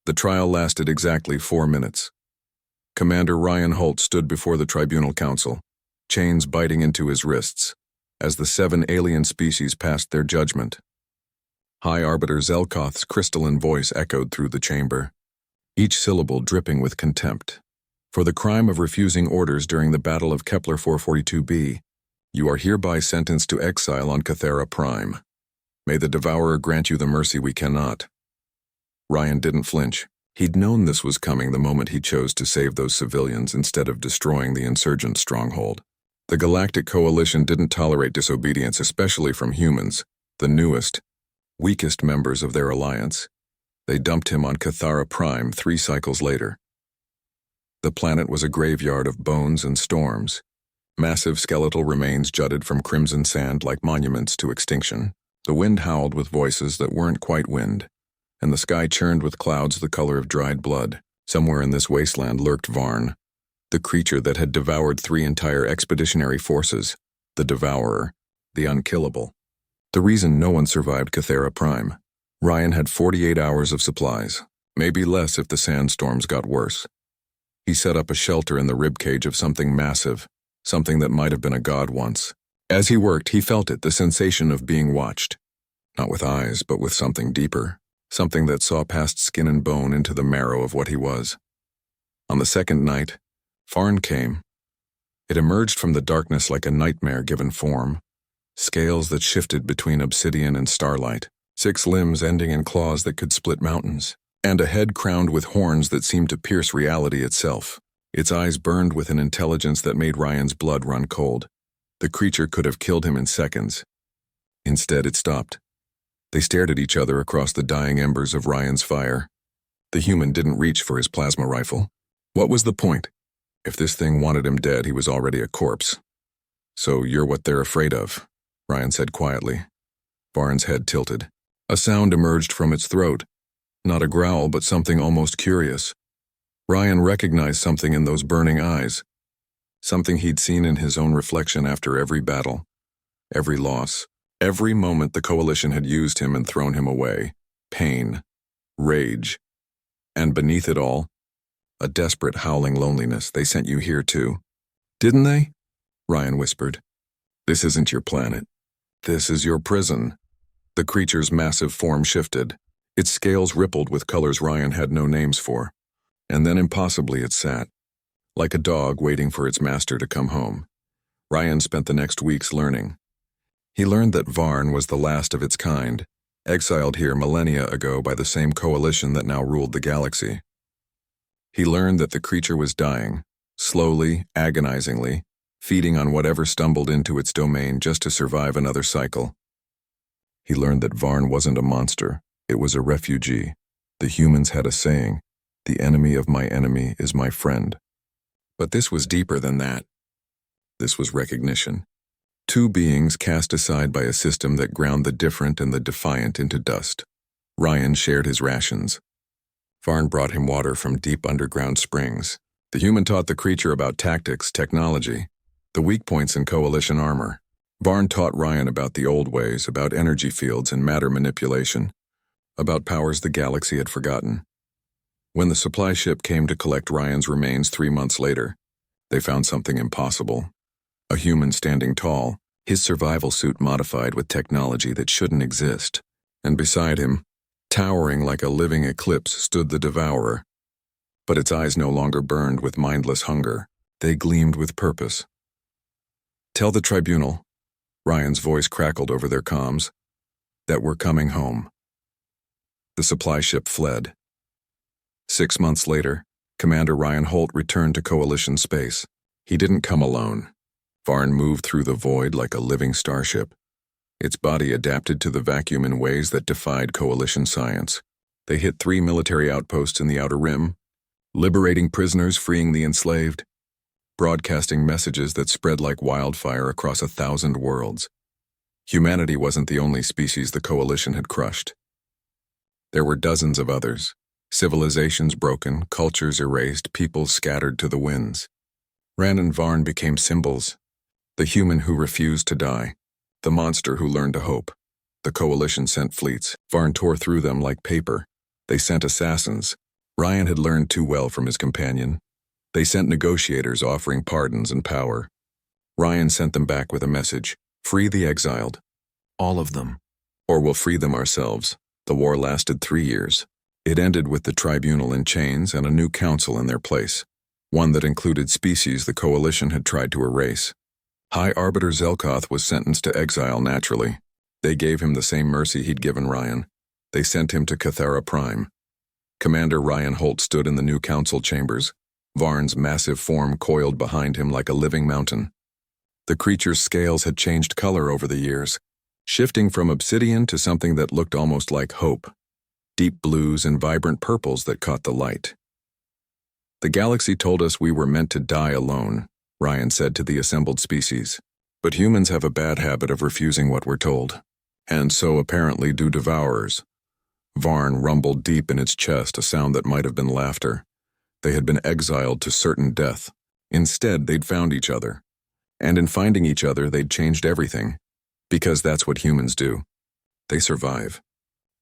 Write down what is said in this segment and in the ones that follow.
The trial lasted exactly 4 minutes. Commander Ryan Holt stood before the Tribunal Council, chains biting into his wrists, as the 7 alien species passed their judgment. High Arbiter Zelkoth's crystalline voice echoed through the chamber, each syllable dripping with contempt. For the crime of refusing orders during the Battle of Kepler 442b, you are hereby sentenced to exile on Cathera Prime. May the Devourer grant you the mercy we cannot. Ryan didn't flinch. He'd known this was coming the moment he chose to save those civilians instead of destroying the insurgent stronghold. The Galactic Coalition didn't tolerate disobedience, especially from humans, the newest, weakest members of their alliance. They dumped him on Cathara Prime 3 cycles later. The planet was a graveyard of bones and storms. Massive skeletal remains jutted from crimson sand like monuments to extinction. The wind howled with voices that weren't quite wind, and the sky churned with clouds the color of dried blood. Somewhere in this wasteland lurked Varn, the creature that had devoured 3 entire expeditionary forces, the Devourer, the Unkillable. The reason no one survived Cathera Prime. Ryan had 48 hours of supplies, maybe less if the sandstorms got worse. He set up a shelter in the ribcage of something massive, something that might have been a god once. As he worked, he felt it, the sensation of being watched. Not with eyes, but with something deeper. Something that saw past skin and bone into the marrow of what he was. On the second night, Varn came. It emerged from the darkness like a nightmare given form. Scales that shifted between obsidian and starlight, 6 limbs ending in claws that could split mountains, and a head crowned with horns that seemed to pierce reality itself. Its eyes burned with an intelligence that made Ryan's blood run cold. The creature could have killed him in seconds. Instead, it stopped. They stared at each other across the dying embers of Ryan's fire. The human didn't reach for his plasma rifle. What was the point? If this thing wanted him dead, he was already a corpse. So you're what they're afraid of, Ryan said quietly. Varn's head tilted. A sound emerged from its throat. Not a growl, but something almost curious. Ryan recognized something in those burning eyes. Something he'd seen in his own reflection after every battle, every loss. Every moment the Coalition had used him and thrown him away. Pain, rage, and beneath it all, a desperate howling loneliness. They sent you here too. Didn't they? Ryan whispered. This isn't your planet. This is your prison. The creature's massive form shifted. Its scales rippled with colors Ryan had no names for. And then impossibly it sat, like a dog waiting for its master to come home. Ryan spent the next weeks learning. He learned that Varn was the last of its kind, exiled here millennia ago by the same coalition that now ruled the galaxy. He learned that the creature was dying, slowly, agonizingly, feeding on whatever stumbled into its domain just to survive another cycle. He learned that Varn wasn't a monster, it was a refugee. The humans had a saying, "The enemy of my enemy is my friend." But this was deeper than that. This was recognition. 2 beings cast aside by a system that ground the different and the defiant into dust. Ryan shared his rations. Varn brought him water from deep underground springs. The human taught the creature about tactics, technology, the weak points in coalition armor. Varn taught Ryan about the old ways, about energy fields and matter manipulation, about powers the galaxy had forgotten. When the supply ship came to collect Ryan's remains 3 months later, they found something impossible. A human standing tall, his survival suit modified with technology that shouldn't exist. And beside him, towering like a living eclipse, stood the Devourer. But its eyes no longer burned with mindless hunger. They gleamed with purpose. "Tell the Tribunal," Ryan's voice crackled over their comms, "that we're coming home." The supply ship fled. 6 months later, Commander Ryan Holt returned to Coalition space. He didn't come alone. Varn moved through the void like a living starship. Its body adapted to the vacuum in ways that defied Coalition science. They hit 3 military outposts in the Outer Rim, liberating prisoners, freeing the enslaved, broadcasting messages that spread like wildfire across 1,000 worlds. Humanity wasn't the only species the Coalition had crushed. There were dozens of others. Civilizations broken, cultures erased, peoples scattered to the winds. Ran and Varn became symbols. The human who refused to die. The monster who learned to hope. The Coalition sent fleets. Varn tore through them like paper. They sent assassins. Ryan had learned too well from his companion. They sent negotiators offering pardons and power. Ryan sent them back with a message: free the exiled. All of them. Or we'll free them ourselves. The war lasted 3 years. It ended with the tribunal in chains and a new council in their place, one that included species the coalition had tried to erase. High Arbiter Zelkoth was sentenced to exile naturally. They gave him the same mercy he'd given Ryan. They sent him to Cathara Prime. Commander Ryan Holt stood in the new council chambers, Varn's massive form coiled behind him like a living mountain. The creature's scales had changed color over the years, shifting from obsidian to something that looked almost like hope, deep blues and vibrant purples that caught the light. The galaxy told us we were meant to die alone, Ryan said to the assembled species. But humans have a bad habit of refusing what we're told. And so apparently do devourers. Varn rumbled deep in its chest, a sound that might have been laughter. They had been exiled to certain death. Instead, they'd found each other. And in finding each other, they'd changed everything. Because that's what humans do. They survive.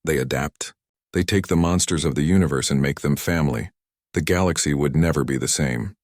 They adapt. They take the monsters of the universe and make them family. The galaxy would never be the same.